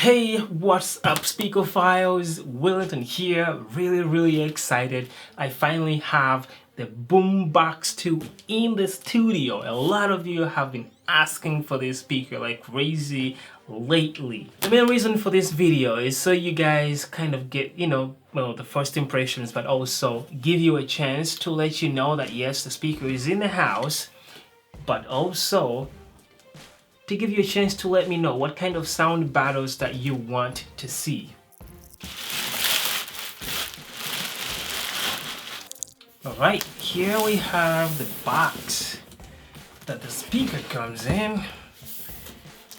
Hey, what's up, Speakophiles? Wellington here, really excited. I finally have the Boombox 2 in the studio. A lot of you have been asking for this speaker like crazy lately. The main reason for this video is so you guys kind of get, the first impressions, but also give you a chance to let you know that yes, the speaker is in the house, but also to give you a chance to let me know what kind of sound battles that you want to see. Alright, here we have the box that the speaker comes in.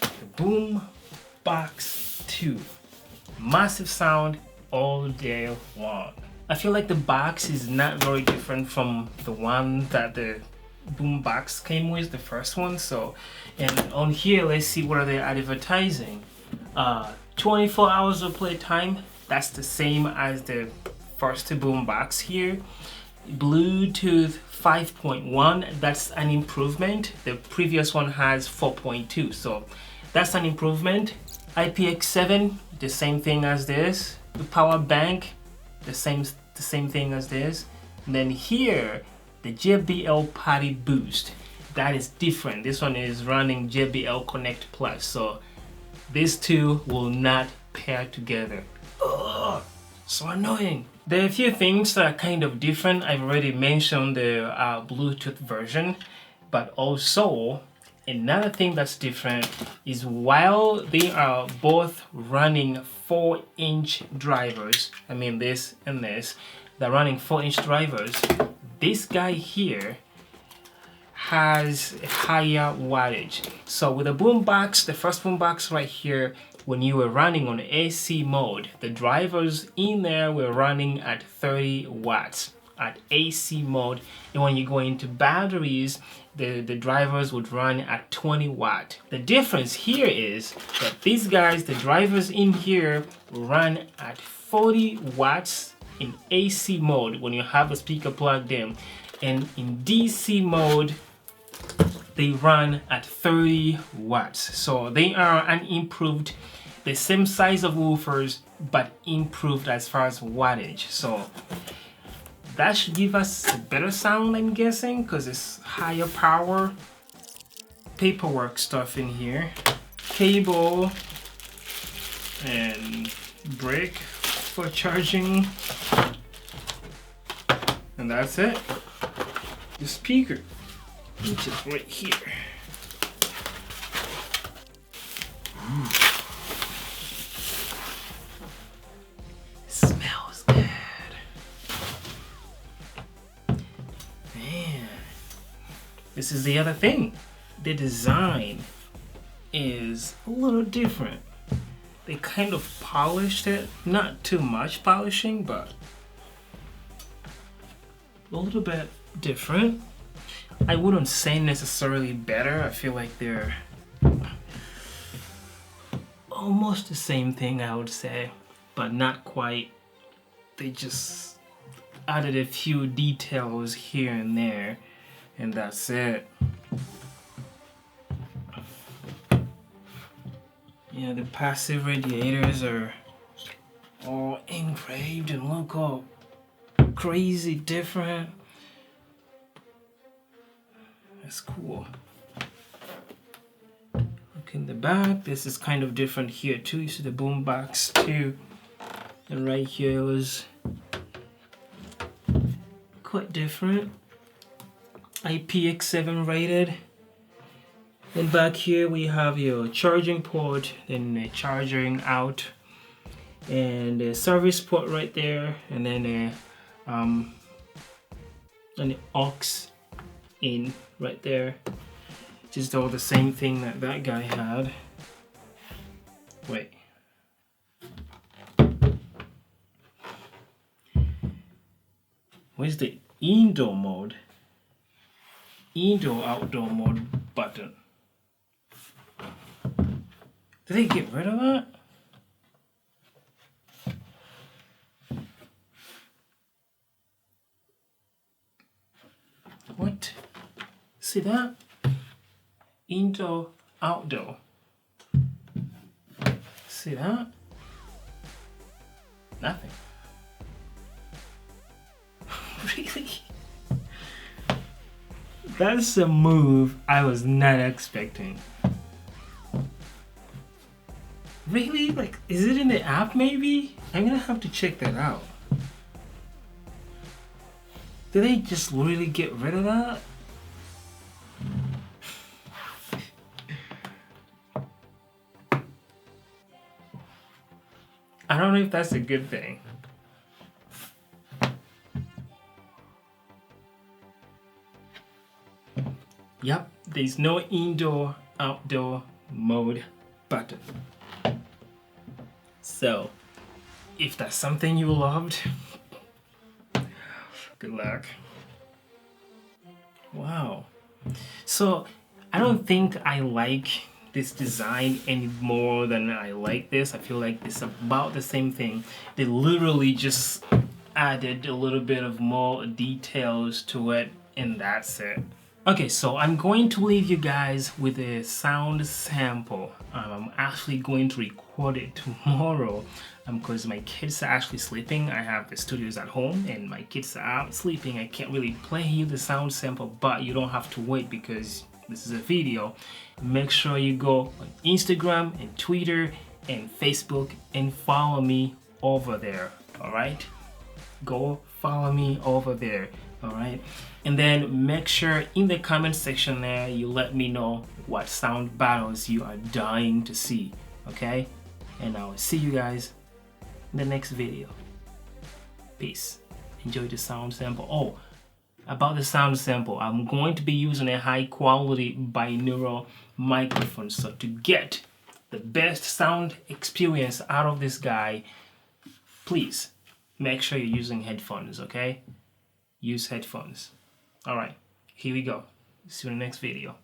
The Boombox 2. Massive sound all day long. I feel like the box is not very different from the one that the Boombox came with, the first one. So, and on here, let's see what are they advertising. 24 hours of playtime. That's the same as the first Boombox here. Bluetooth 5.1. That's an improvement. The previous one has 4.2, so that's an improvement. IPX7, the same thing as this. The power bank, the same thing as this. And then here, the JBL Party Boost, that is different. This one is running JBL Connect Plus, so these two will not pair together. Ugh, so annoying. There are a few things that are kind of different. I've already mentioned the Bluetooth version, but also another thing that's different is while they are both running 4-inch drivers, I mean this and this, they're running 4-inch drivers. This guy here has a higher wattage. So with the Boombox, the first Boombox right here, when you were running on AC mode, the drivers in there were running at 30 watts at AC mode. And when you go into batteries, the drivers would run at 20 watt. The difference here is that these guys, the drivers in here, run at 40 watts in AC mode when you have the speaker plugged in, and in DC mode they run at 30 watts. So they are an improved, the same size of woofers but improved as far as wattage. So that should give us a better sound, I'm guessing, because it's higher power. Paperwork stuff in here, cable and brick for charging, and that's it. The speaker, which is right here. Smells good. Man, this is the other thing. The design is a little different. They kind of polished it, not too much polishing, but a little bit different. I wouldn't say necessarily better. I feel like they're almost the same thing, I would say, but not quite. They just added a few details here and there, and that's it. Yeah, the passive radiators are all engraved and look all crazy different. That's cool. Look in the back. This is kind of different here too. You see the Boombox 2, and right here was quite different. IPX7 rated. And back here we have your charging port, then the charging out, and the service port right there, and then an aux in right there. Just all the same thing that that guy had. Wait. Where's the indoor mode? Indoor outdoor mode button. Did they get rid of that? What? See that? Indoor, outdoor. See that? Nothing. Really? That's a move I was not expecting. Really? Like, is it in the app maybe? I'm gonna have to check that out. Did they just really get rid of that? I don't know if that's a good thing. Yep, there's no indoor outdoor mode button. So, if that's something you loved, good luck. Wow. So, I don't think I like this design any more than I like this. I feel like it's about the same thing. They literally just added a little bit of more details to it, and that's it. Okay, so I'm going to leave you guys with a sound sample. I'm actually going to record it tomorrow because my kids are actually sleeping. I have the studios at home and my kids are out sleeping. I can't really play you the sound sample, but you don't have to wait because this is a video. Make sure you go on Instagram and Twitter and Facebook and follow me over there, all right? Go follow me over there, all right? And then make sure in the comment section there you let me know what sound battles you are dying to see, okay? And I will see you guys in the next video. Peace. Enjoy the sound sample. Oh, about the sound sample, I'm going to be using a high quality binaural microphone. So to get the best sound experience out of this guy, please make sure you're using headphones, okay? Use headphones. All right, here we go. See you in the next video.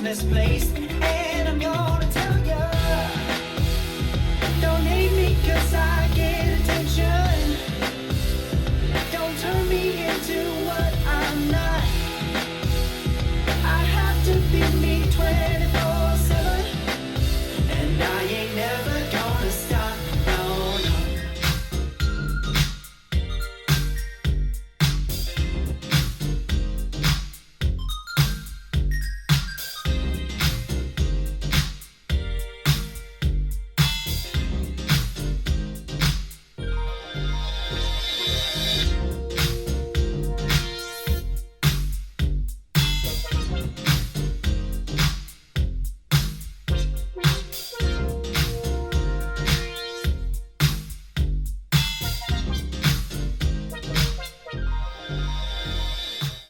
Misplaced, and I'm gonna tell ya, don't hate me 'cause I get attention. Don't turn me into what I'm not. I have to be me 24/7, and I ain't never gonna stop. No, no. Bye.